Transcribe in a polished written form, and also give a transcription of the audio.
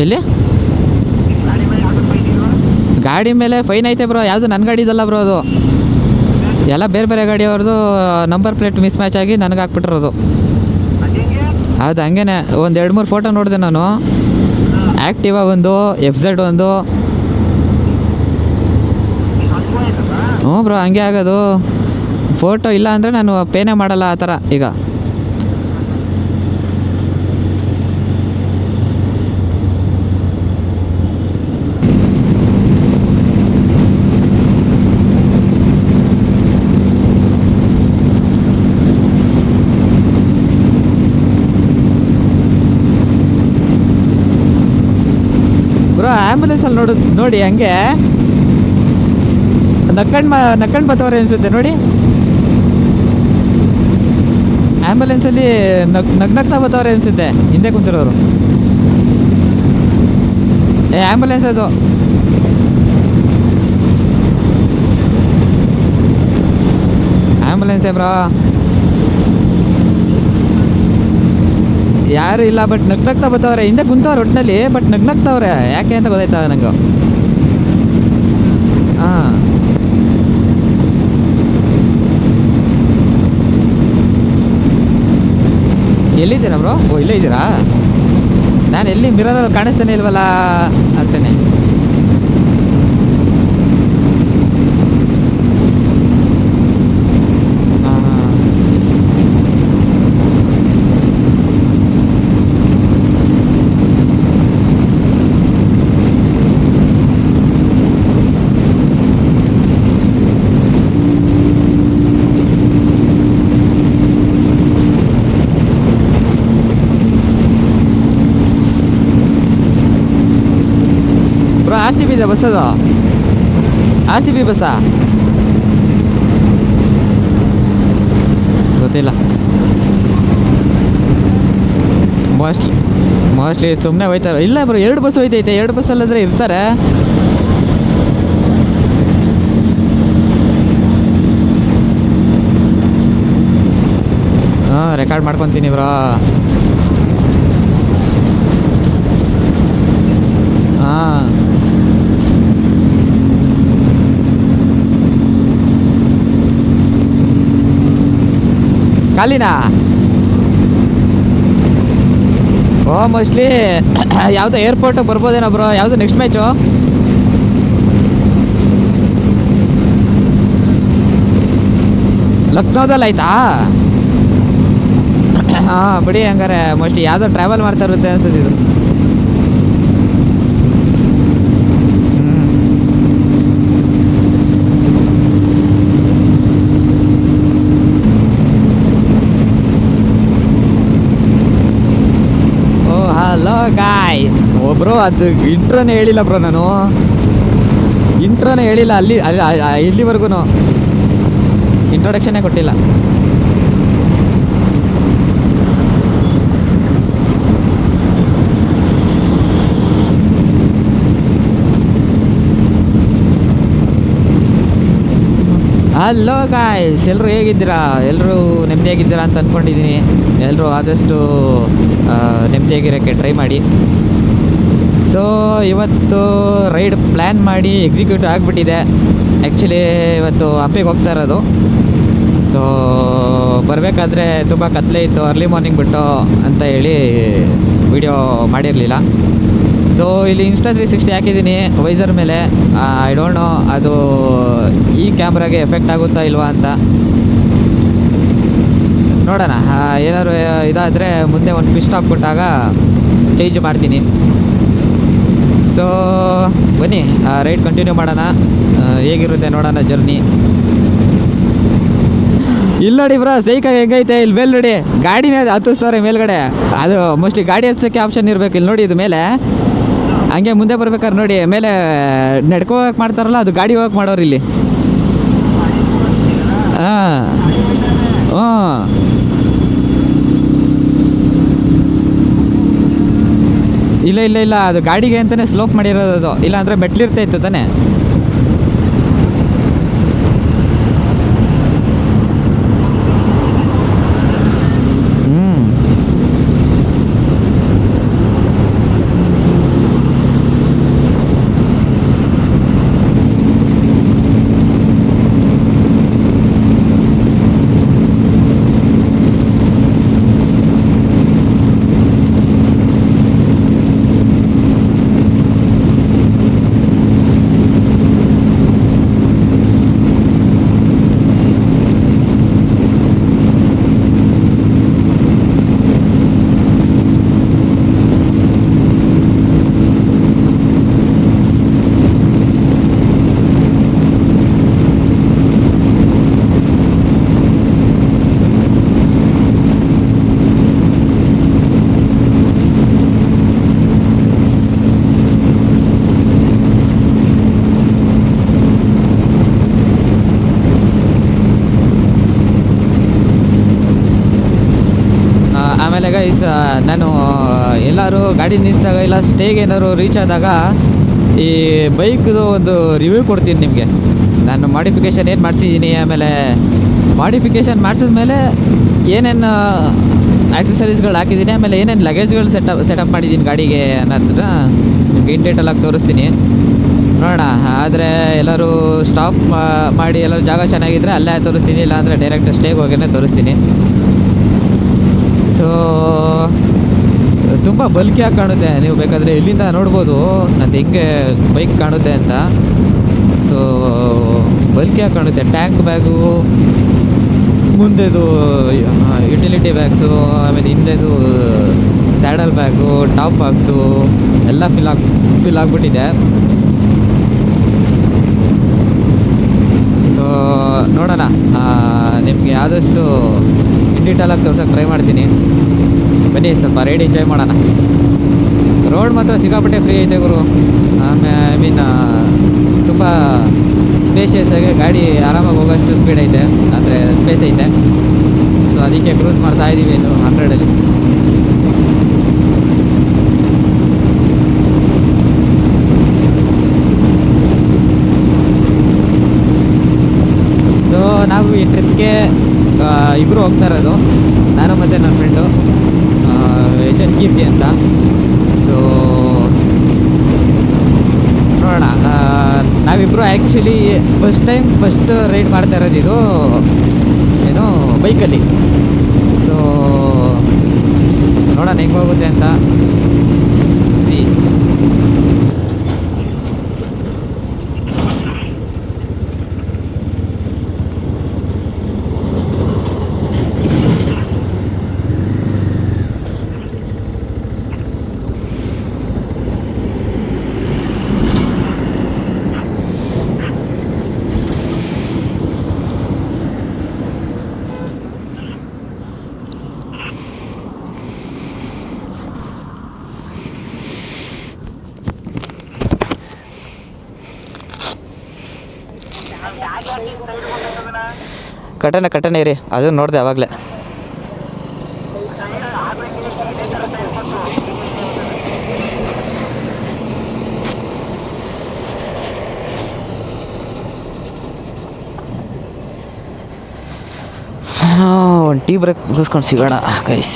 ಎಲ್ಲಿ ಗಾಡಿ ಮೇಲೆ ಫೈನ್ ಐತೆ ಬ್ರೋ. ಯಾವುದು ನನ್ನ ಗಾಡಿ ಇದಲ್ಲ ಬ್ರೋ, ಅದು ಎಲ್ಲ ಬೇರೆ ಬೇರೆ ಗಾಡಿ ಅವ್ರದ್ದು ನಂಬರ್ ಪ್ಲೇಟ್ ಮಿಸ್ ಮ್ಯಾಚ್ ಆಗಿ ನನಗೆ ಹಾಕ್ಬಿಟ್ಟಿರೋದು. ಹೌದು, ಹಂಗೇನೆ ಒಂದು 2-3 ಫೋಟೋ ನೋಡಿದೆ ನಾನು. ಆ್ಯಕ್ಟಿವಾ ಒಂದು, FZ ಒಂದು. ಹ್ಞೂ ಬ್ರೋ, ಹಂಗೆ ಆಗೋದು. ಫೋಟೋ ಇಲ್ಲ ಅಂದರೆ ನಾನು ಪೇನೇ ಮಾಡಲ್ಲ ಆ ಥರ ಈಗ. ಬ್ರೋ ಆ್ಯಂಬುಲೆನ್ಸಲ್ಲಿ ನೋಡಿ ಹಂಗೆ ನಕ್ಕಂಡು ಬತ್ತವ್ರೆ ಅನಿಸುತ್ತೆ ನೋಡಿ. ಆ್ಯಂಬುಲೆನ್ಸಲ್ಲಿ ನಗ್ನಗ್ತಾ ಬತ್ತವ್ರೆ ಅನಿಸುತ್ತೆ ಹಿಂದೆ ಕುಂತಿರೋರು. ಆ್ಯಂಬುಲೆನ್ಸ್ ಅದು. ಆ್ಯಂಬುಲೆನ್ಸೇ ಬ್ರೋ. ಯಾರು ಇಲ್ಲ, ಬಟ್ ನಗ್ನಗ್ತಾ ಬತ್ತವ್ರೆ. ಹಿಂದೆ ಕುಂತವ್ರೆ ಒಟ್ಟಿನಲ್ಲಿ, ಬಟ್ ನಗ್ನಗ್ತವ್ರೆ. ಯಾಕೆ ಅಂತ ಗೊತ್ತಾಯ್ತದ ನಂಗೆ. ಹಾಂ, ಎಲ್ಲಿದ್ದೀರಾ ಬ್ರೋ? ಓ, ಇಲ್ಲೇ ಇದ್ದೀರಾ? ನಾನು ಎಲ್ಲಿ ಮಿರರಲ್ಲಿ ಕಾಣಿಸ್ತಾನೆ ಇಲ್ವಲ್ಲ ಅಂತೇನೆ. RCB ಇದೆ ಬಸ್, ಅದು RCB ಬಸ್ಸಾ ಗೊತ್ತಿಲ್ಲ. ಮೋಸ್ಟ್ಲಿ ಸುಮ್ಮನೆ ಹೋಯ್ತಾರೆ. ಇಲ್ಲ ಬ್ರೋ, 2 ಬಸ್ ಹೋಯ್ತೈತೆ. 2 ಬಸ್ಸಲ್ಲಾದರೆ ಇರ್ತಾರೆ. ಹಾಂ, ರೆಕಾರ್ಡ್ ಮಾಡ್ಕೊತೀನಿ ಬ್ರೋ. ಹಾಂ, ಖಾಲಿನಾ? ಓ, ಮೋಸ್ಟ್ಲಿ ಯಾವುದೋ ಏರ್ಪೋರ್ಟಿಗೆ ಬರ್ಬೋದೇನೋ ಬ್ರೋ. ಯಾವುದು ನೆಕ್ಸ್ಟ್ ಮ್ಯಾಚು? ಲಕ್ನೋದಲ್ಲಿ ಆಯ್ತಾ? ಹಾಂ, ಬಿಡಿ ಹಂಗಾರೆ. ಮೋಸ್ಟ್ಲಿ ಯಾವುದೋ ಟ್ರಾವೆಲ್ ಮಾಡ್ತಾ ಇರುತ್ತೆ ಅನ್ಸುತ್ತೆ ಇದು. Hello guys. ಬ್ರೋ, ಅದು ಇಂಟ್ರೋನೇ ಹೇಳಿಲ್ಲ ಬ್ರೋ. ನಾನು ಇಂಟ್ರೋನೇ ಹೇಳಿಲ್ಲ ಇಲ್ಲಿವರೆಗೂ ಇಂಟ್ರೊಡಕ್ಷನ್ನೇ ಕೊಟ್ಟಿಲ್ಲ. ಹಲೋ ಗಾಯ್ಸ್, ಎಲ್ಲರೂ ಹೇಗಿದ್ದೀರಾ? ಎಲ್ಲರೂ ನೆಮ್ಮದಿಯಾಗಿದ್ದೀರಾ ಅಂತ ಅಂದ್ಕೊಂಡಿದ್ದೀನಿ. ಎಲ್ಲರೂ ಆದಷ್ಟು ನೆಮ್ಮದಿಯಾಗಿರೋಕ್ಕೆ ಟ್ರೈ ಮಾಡಿ. ಸೊ ಇವತ್ತು ರೈಡ್ ಪ್ಲ್ಯಾನ್ ಮಾಡಿ ಎಕ್ಸಿಕ್ಯೂಟ್ ಆಗಿಬಿಟ್ಟಿದೆ. ಆ್ಯಕ್ಚುಲಿ ಇವತ್ತು ಹಂಪಿಗೆ ಹೋಗ್ತಾ ಇರೋದು. ಸೊ ಬರಬೇಕಾದ್ರೆ ತುಂಬ ಕತ್ಲೆ ಇತ್ತು, ಅರ್ಲಿ ಮಾರ್ನಿಂಗ್ ಬಿಟ್ಟು ಅಂತ ಹೇಳಿ ವಿಡಿಯೋ ಮಾಡಿರಲಿಲ್ಲ. ಸೊ ಇಲ್ಲಿ Insta 360 ಹಾಕಿದ್ದೀನಿ ವೈಸರ್ ಮೇಲೆ. ಐ ಡೋಂಟ್ ನೋ ಅದು ಈ ಕ್ಯಾಮ್ರಾಗೆ ಎಫೆಕ್ಟ್ ಆಗುತ್ತಾ ಇಲ್ವಾ ಅಂತ ನೋಡೋಣ. ಏನಾದ್ರು ಇದಾದರೆ ಮುಂದೆ ಒಂದು ಪಿಸ್ಟ್ ಸ್ಟಾಪ್ ಕೊಟ್ಟಾಗ ಚೇಂಜ್ ಮಾಡ್ತೀನಿ. ಸೊ ಬನ್ನಿ ರೈಡ್ ಕಂಟಿನ್ಯೂ ಮಾಡೋಣ. ಹೇಗಿರುತ್ತೆ ನೋಡೋಣ ಜರ್ನಿ. ಇಲ್ಲಿ ನೋಡಿ ಬ್ರೋ, ಸೈಕಾಗಿ ಹೆಂಗೈತೆ. ಇಲ್ಲಿ ಮೇಲೆ ನೋಡಿ, ಗಾಡಿನೇ ಹತ್ತಿಸ್ತಾರೆ ಮೇಲ್ಗಡೆ. ಅದು ಮೋಸ್ಟ್ಲಿ ಗಾಡಿ ಹತ್ಸೋಕ್ಕೆ ಆಪ್ಷನ್ ಇರಬೇಕು. ಇಲ್ಲಿ ನೋಡಿ, ಇದು ಮೇಲೆ ಹಂಗೆ ಮುಂದೆ ಬರ್ಬೇಕಾದ್ರೆ ನೋಡಿ, ಮೇಲೆ ನಡ್ಕೋ ಹೋಗಕ್ಕೆ ಮಾಡ್ತಾರಲ್ಲ, ಅದು ಗಾಡಿ ಹೋಗಕ್ಕೆ ಮಾಡೋರು ಇಲ್ಲಿ. ಹಾಂ, ಹ್ಞೂ, ಇಲ್ಲ ಅದು ಗಾಡಿಗೆ ಅಂತಲೇ ಸ್ಲೋಪ್ ಮಾಡಿರೋದು ಅದು. ಇಲ್ಲ ಅಂದರೆ ಮೆಟ್ಲಿರ್ತಾ ಇತ್ತು ತಾನೆ. ಆಮೇಲೆ ಗೈಸ್ ನಾನು ಎಲ್ಲರೂ ಗಾಡಿ ನಿಲ್ಲಿಸಿದಾಗ ಇಲ್ಲ ಸ್ಟೇಗೆ ಏನಾದ್ರು ರೀಚ್ ಆದಾಗ ಈ ಬೈಕ್ದು ಒಂದು ರಿವ್ಯೂ ಕೊಡ್ತೀನಿ ನಿಮಗೆ. ನಾನು ಮಾಡಿಫಿಕೇಷನ್ ಏನು ಮಾಡಿಸಿದ್ದೀನಿ, ಆಮೇಲೆ ಮಾಡಿಫಿಕೇಷನ್ ಮಾಡಿಸಿದ್ಮೇಲೆ ಏನೇನು ಆಕ್ಸೆಸರೀಸ್ಗಳು ಹಾಕಿದ್ದೀನಿ, ಆಮೇಲೆ ಏನೇನು ಲಗೇಜ್ಗಳು ಸೆಟಪ್ ಮಾಡಿದ್ದೀನಿ ಗಾಡಿಗೆ ಅನ್ನೋದನ್ನ ನಿಮಗೆ ಇನ್ ಡೀಟೇಲಾಗಿ ತೋರಿಸ್ತೀನಿ. ನೋಡೋಣ. ಆದರೆ ಎಲ್ಲರೂ ಸ್ಟಾಪ್ ಮಾಡಿ ಎಲ್ಲರೂ ಜಾಗ ಚೆನ್ನಾಗಿದ್ದರೆ ಅಲ್ಲೇ ತೋರಿಸ್ತೀನಿ, ಇಲ್ಲಾಂದರೆ ಡೈರೆಕ್ಟ್ ಸ್ಟೇಗೆ ಹೋಗಿನೇ ತೋರಿಸ್ತೀನಿ. ಸೊ ತುಂಬ ಬಲ್ಕಿಯಾಗಿ ಕಾಣುತ್ತೆ, ನೀವು ಬೇಕಾದರೆ ಇಲ್ಲಿಂದ ನೋಡ್ಬೋದು ನಂದು ಹೆಂಗೆ ಬೈಕ್ ಕಾಣುತ್ತೆ ಅಂತ. ಸೊ ಬಲ್ಕಿಯಾಗಿ ಕಾಣುತ್ತೆ. ಟ್ಯಾಂಕ್ ಬ್ಯಾಗು, ಮುಂದೆದು ಯುಟಿಲಿಟಿ ಬ್ಯಾಗ್ಸು, ಆಮೇಲೆ ಹಿಂದೆದು ಸ್ಯಾಡಲ್ ಬ್ಯಾಗು, ಟಾಪ್ ಬಾಕ್ಸು ಎಲ್ಲ ಫಿಲ್ ಆಗಿಬಿಟ್ಟಿದೆ. ಸೊ ನೋಡೋಣ, ನಿಮಗೆ ಆದಷ್ಟು ಇನ್ ಡೀಟೇಲಾಗಿ ತೋರ್ಸೋಕ್ಕೆ ಟ್ರೈ ಮಾಡ್ತೀನಿ. ಬನ್ನಿ ಸ್ವಲ್ಪ ರೈಡ್ ಎಂಜಾಯ್ ಮಾಡೋಣ. ರೋಡ್ ಮಾತ್ರ ಸಿಕ್ಕಾಪಟ್ಟೆ ಫ್ರೀ ಐತೆ ಗುರು. ಐ ಮೀನ್ ತುಂಬ ಸ್ಪೇಷಿಯಸ್ ಆಗಿ ಗಾಡಿ ಆರಾಮಾಗಿ ಹೋಗೋಷ್ಟು ಸ್ಪೀಡ್ ಐತೆ, ಅಂದರೆ ಸ್ಪೇಸ್ ಐತೆ. ಸೊ ಅದಕ್ಕೆ ಕ್ರೂಸ್ ಮಾಡ್ತಾ ಇದ್ದೀವಿ ಇನ್ನು 100ಅಲ್ಲಿ. ಸೊ ನಾವು ಈ ಟ್ರಿಪ್ಗೆ ಇಬ್ಬರು ಹೋಗ್ತಾ ಇರೋದು, ನಾನು ಮತ್ತು ನನ್ನ ಫ್ರೆಂಡು HN ಕೀರ್ತಿ ಅಂತ. ಸೊ ನೋಡೋಣ. ನಾವಿಬ್ಬರು ಆ್ಯಕ್ಚುಲಿ ಫಸ್ಟ್ ರೈಡ್ ಮಾಡ್ತಾ ಇರೋದು ಇದು ಏನು ಬೈಕಲ್ಲಿ. ಸೊ ನೋಡೋಣ ಹೆಂಗೆ ಹೋಗುತ್ತೆ ಅಂತ. ಸಿ ಕಟನೆ ರೀ, ಅದು ನೋಡಿದೆ ಆವಾಗಲೇ. ಒಂದು ಟೀ ಬ್ರೇಕ್ ಮುಗಿಸ್ಕೊಂಡು ಸಿಗೋಣ ಗೈಸ್.